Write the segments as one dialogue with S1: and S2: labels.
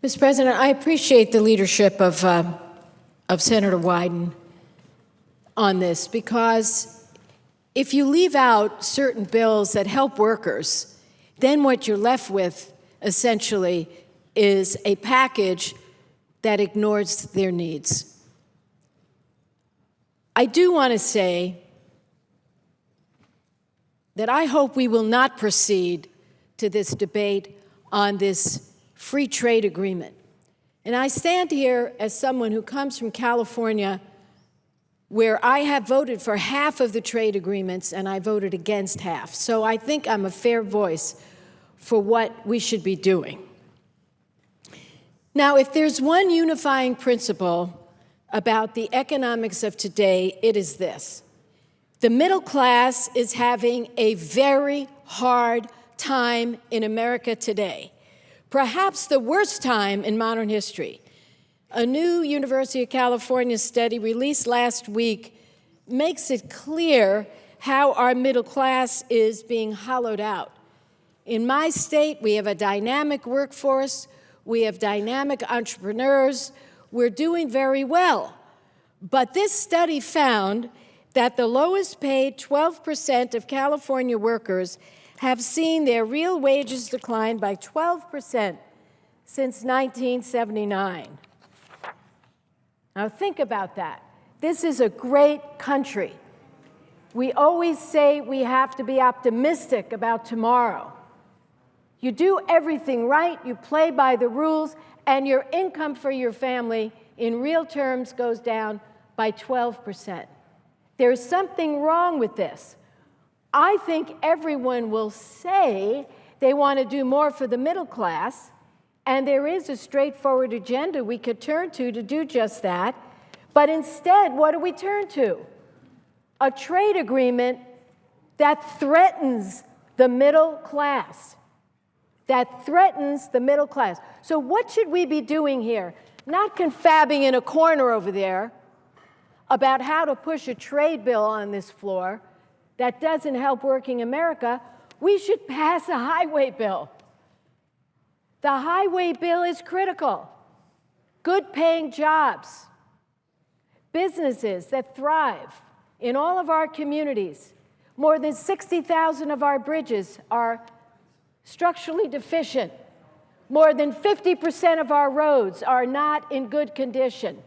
S1: Mr. President, I appreciate the leadership of Senator Wyden on this, because if you leave out certain bills that help workers, then what you're left with essentially is a package that ignores their needs. I do want to say that I hope we will not proceed to this debate on this free trade agreement. And I stand here as someone who comes from California, where I have voted for half of the trade agreements and I voted against half. So I think I'm a fair voice for what we should be doing. Now, if there's one unifying principle about the economics of today, it is this: the middle class is having a very hard time in America today, perhaps the worst time in modern history. A new University of California study released last week makes it clear how our middle class is being hollowed out. In my state, we have a dynamic workforce, we have dynamic entrepreneurs, we're doing very well. But this study found that the lowest paid 12% of California workers have seen their real wages decline by 12% since 1979. Now think about that. This is a great country. We always say we have to be optimistic about tomorrow. You do everything right, you play by the rules, and your income for your family in real terms goes down by 12%. There's something wrong with this. I think everyone will say they want to do more for the middle class, and there is a straightforward agenda we could turn to do just that. But instead, what do we turn to? A trade agreement that threatens the middle class. That threatens the middle class. So what should we be doing here? Not confabbing in a corner over there about how to push a trade bill on this floor that doesn't help working America. We should pass a highway bill. The highway bill is critical. Good paying jobs, businesses that thrive in all of our communities. More than 60,000 of our bridges are structurally deficient. More than 50% of our roads are not in good condition.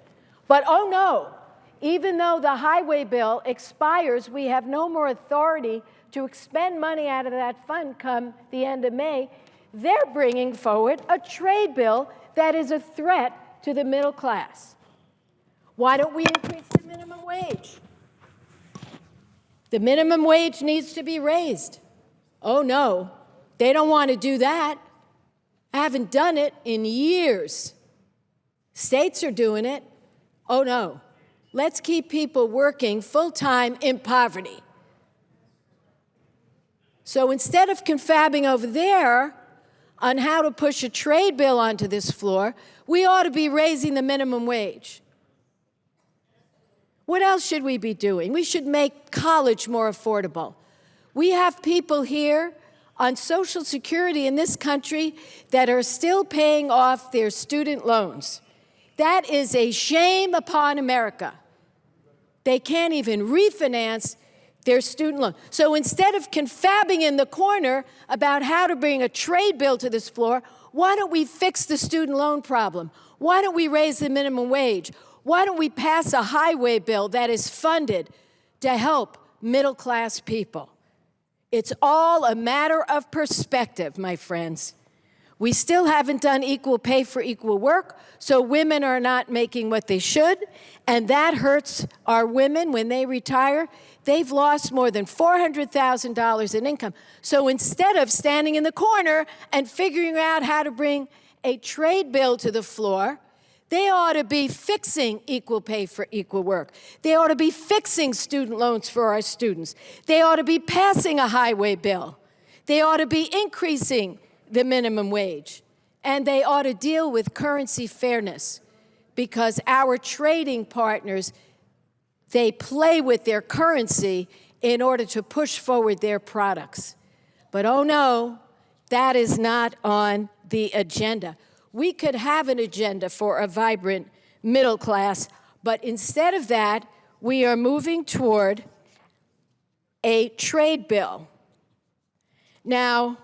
S1: But oh no, even though the highway bill expires, we have no more authority to expend money out of that fund come the end of May. They're bringing forward a trade bill that is a threat to the middle class. Why don't we increase the minimum wage? The minimum wage needs to be raised. Oh no, they don't want to do that. I haven't done it in years. States are doing it. Oh no. Let's keep people working full-time in poverty. So instead of confabbing over there on how to push a trade bill onto this floor, we ought to be raising the minimum wage. What else should we be doing? We should make college more affordable. We have people here on Social Security in this country that are still paying off their student loans. That is a shame upon America. They can't even refinance their student loan. So instead of confabbing in the corner about how to bring a trade bill to this floor, why don't we fix the student loan problem? Why don't we raise the minimum wage? Why don't we pass a highway bill that is funded to help middle-class people? It's all a matter of perspective, my friends. We still haven't done equal pay for equal work, so women are not making what they should, and that hurts our women when they retire. They've lost more than $400,000 in income. So instead of standing in the corner and figuring out how to bring a trade bill to the floor, they ought to be fixing equal pay for equal work. They ought to be fixing student loans for our students. They ought to be passing a highway bill. They ought to be increasing the minimum wage. And they ought to deal with currency fairness, because our trading partners, they play with their currency in order to push forward their products. But oh no, that is not on the agenda. we could have an agenda for a vibrant middle class, but instead of that, we are moving toward a trade bill. Now,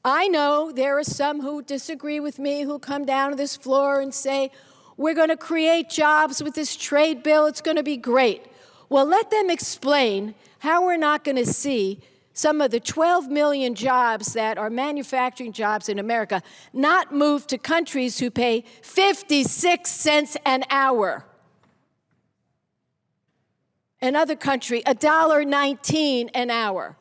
S1: I know there are some who disagree with me, who come down to this floor and say, we're going to create jobs with this trade bill, it's going to be great. Well, let them explain how we're not going to see some of the 12 million jobs that are manufacturing jobs in America not move to countries who pay 56 cents an hour. Another country, $1.19 an hour.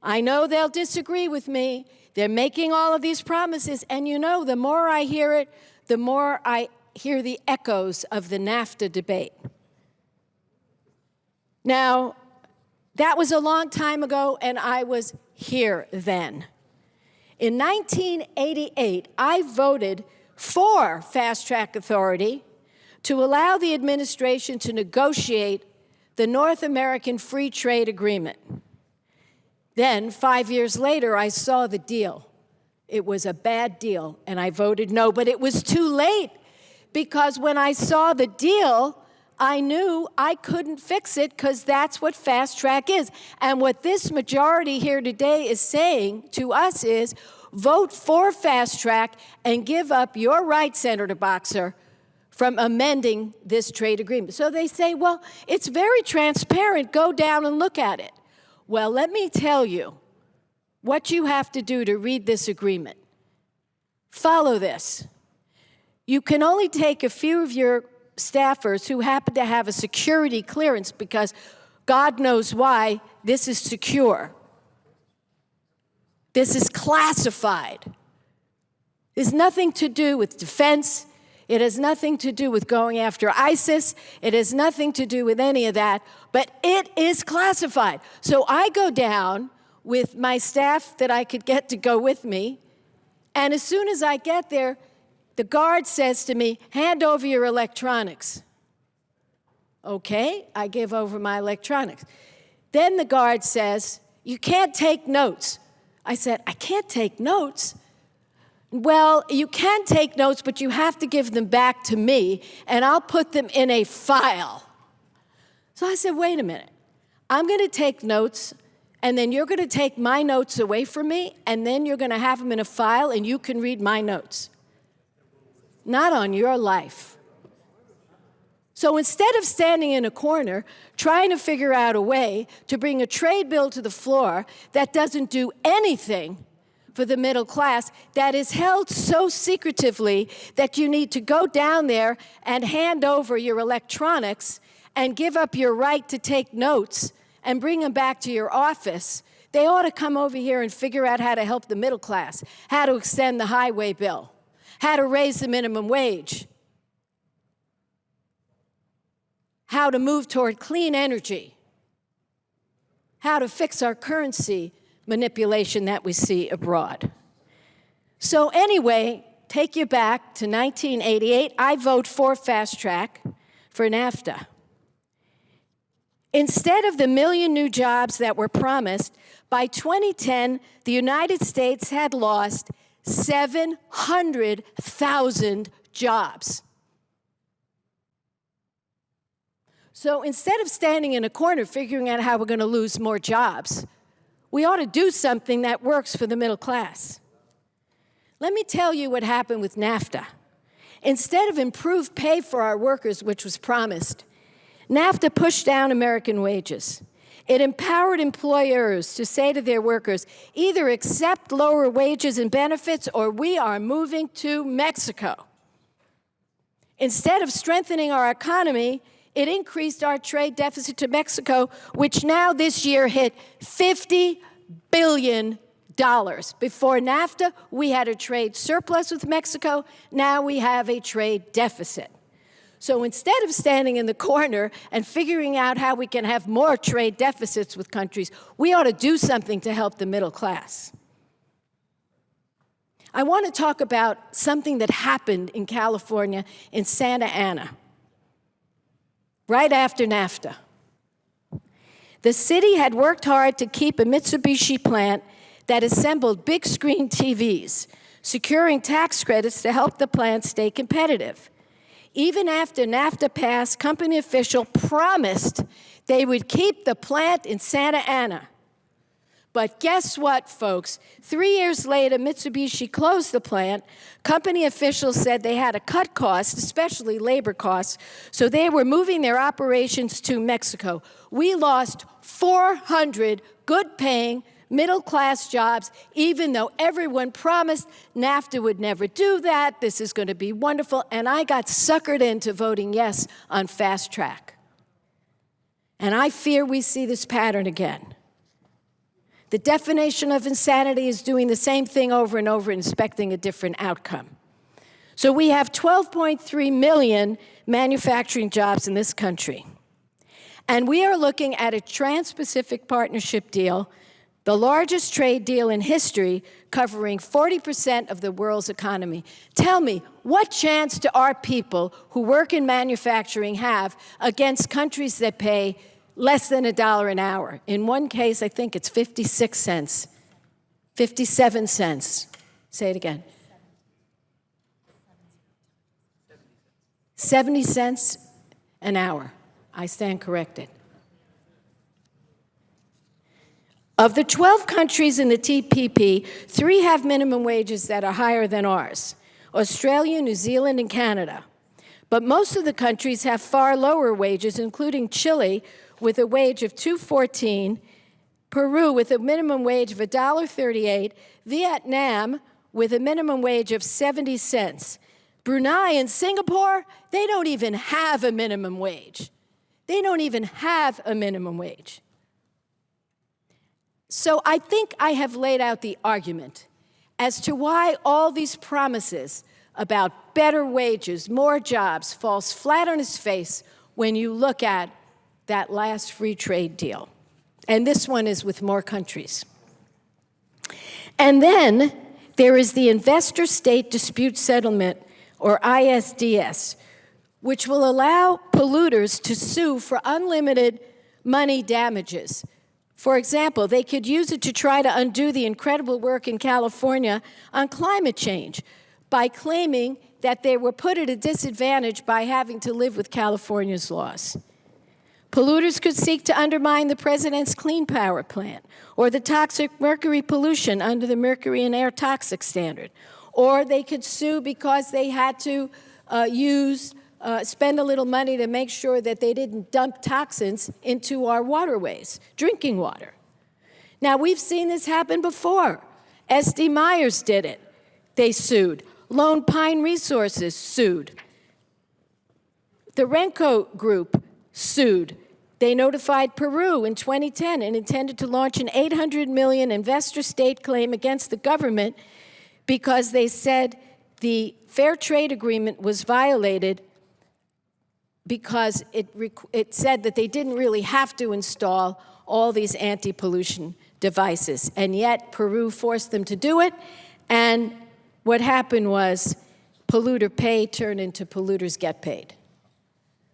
S1: I know they'll disagree with me. They're making all of these promises, and you know, the more I hear it, the more I hear the echoes of the NAFTA debate. Now, that was a long time ago, and I was here then. In 1988, I voted for Fast Track Authority to allow the administration to negotiate the North American Free Trade Agreement. Then, 5 years later, I saw the deal. It was a bad deal, and I voted no, but it was too late, because when I saw the deal, I knew I couldn't fix it, because that's what Fast Track is. And what this majority here today is saying to us is, vote for Fast Track and give up your right, Senator Boxer, from amending this trade agreement. So they say, well, it's very transparent. Go down and look at it. Well, let me tell you what you have to do to read this agreement. Follow this. You can only take a few of your staffers who happen to have a security clearance, because God knows why this is secure. This is classified. There's nothing to do with defense. It has nothing to do with going after ISIS. It has nothing to do with any of that, but it is classified. So I go down with my staff that I could get to go with me, and as soon as I get there, the guard says to me, hand over your electronics. Okay, I give over my electronics. Then the guard says, you can't take notes. I said, I can't take notes? Well, you can take notes, but you have to give them back to me, and I'll put them in a file. So I said, wait a minute. I'm going to take notes, and then you're going to take my notes away from me, and then you're going to have them in a file, and you can read my notes. Not on your life. So instead of standing in a corner trying to figure out a way to bring a trade bill to the floor that doesn't do anything for the middle class, that is held so secretively that you need to go down there and hand over your electronics and give up your right to take notes and bring them back to your office, they ought to come over here and figure out how to help the middle class, how to extend the highway bill, how to raise the minimum wage, how to move toward clean energy, how to fix our currency manipulation that we see abroad. So anyway, take you back to 1988. I vote for Fast Track for NAFTA. Instead of the million new jobs that were promised, by 2010, the United States had lost 700,000 jobs. So instead of standing in a corner figuring out how we're going to lose more jobs, we ought to do something that works for the middle class. Let me tell you what happened with NAFTA. Instead of improved pay for our workers, which was promised, NAFTA pushed down American wages. It empowered employers to say to their workers, either accept lower wages and benefits, or we are moving to Mexico. Instead of strengthening our economy, it increased our trade deficit to Mexico, which now this year hit $50 billion. Before NAFTA, we had a trade surplus with Mexico. Now we have a trade deficit. So instead of standing in the corner and figuring out how we can have more trade deficits with countries, we ought to do something to help the middle class. I want to talk about something that happened in California in Santa Ana, right after NAFTA. The city had worked hard to keep a Mitsubishi plant that assembled big screen TVs securing tax credits to help the plant stay competitive. Even after NAFTA passed, company officials promised they would keep the plant in Santa Ana. But guess what, folks? 3 years later, Mitsubishi closed the plant. Company officials said they had to cut costs, especially labor costs, so they were moving their operations to Mexico. We lost 400 good-paying, middle-class jobs, even though everyone promised NAFTA would never do that, this is going to be wonderful, and I got suckered into voting yes on fast track. And I fear we see this pattern again. The definition of insanity is doing the same thing over and over and expecting a different outcome. So we have 12.3 million manufacturing jobs in this country. And we are looking at a Trans-Pacific Partnership deal, the largest trade deal in history, covering 40% of the world's economy. Tell me, what chance do our people who work in manufacturing have against countries that pay less than $1 an hour? In one case, I think it's 56 cents, 57 cents. Say it again. 70 cents an hour. I stand corrected. Of the 12 countries in the TPP, 3 have minimum wages that are higher than ours: Australia, New Zealand, and Canada. But most of the countries have far lower wages, including Chile, with a wage of $2.14, Peru with a minimum wage of $1.38, Vietnam with a minimum wage of 70 cents. Brunei and Singapore, they don't even have a minimum wage. They don't even have a minimum wage. So I think I have laid out the argument as to why all these promises about better wages, more jobs, falls flat on its face when you look at that last free trade deal. And this one is with more countries. And then there is the Investor State Dispute Settlement, or ISDS, which will allow polluters to sue for unlimited money damages. For example, they could use it to try to undo the incredible work in California on climate change by claiming that they were put at a disadvantage by having to live with California's laws. Polluters could seek to undermine the president's Clean Power Plan, or the toxic mercury pollution under the Mercury and Air Toxic Standard. Or they could sue because they had to spend a little money to make sure that they didn't dump toxins into our waterways, drinking water. Now, we've seen this happen before. SD Myers did it. They sued. Lone Pine Resources sued. The Renco Group sued. They notified Peru in 2010 and intended to launch an $800 million investor state claim against the government because they said the Fair Trade Agreement was violated because it said that they didn't really have to install all these anti-pollution devices. And yet Peru forced them to do it, and what happened was polluter pay turned into polluters get paid.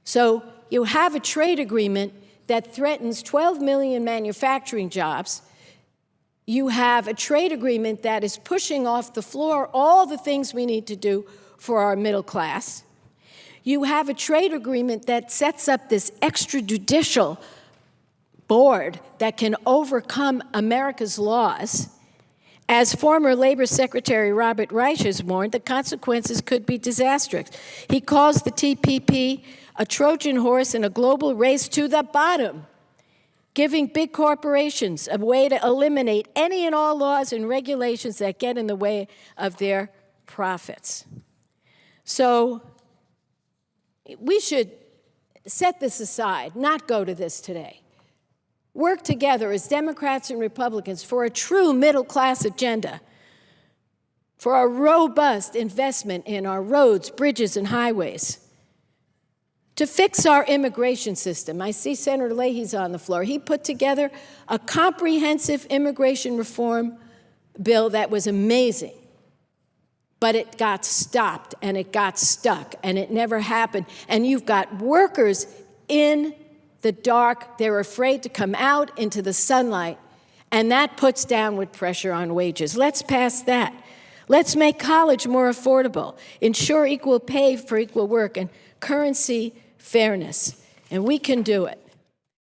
S1: So you have a trade agreement that threatens 12 million manufacturing jobs. You have a trade agreement that is pushing off the floor all the things we need to do for our middle class. You have a trade agreement that sets up this extrajudicial board that can overcome America's laws. As former Labor Secretary Robert Reich has warned, the consequences could be disastrous. He calls the TPP a Trojan horse in a global race to the bottom, giving big corporations a way to eliminate any and all laws and regulations that get in the way of their profits. So we should set this aside, not go to this today. Work together as Democrats and Republicans for a true middle-class agenda, for a robust investment in our roads, bridges, and highways, to fix our immigration system. I see Senator Leahy's on the floor. He put together a comprehensive immigration reform bill that was amazing, but it got stopped and it got stuck and it never happened. And you've got workers in the dark. They're afraid to come out into the sunlight, and that puts downward pressure on wages. Let's pass that. Let's make college more affordable, ensure equal pay for equal work, and currency fairness. And we can do it.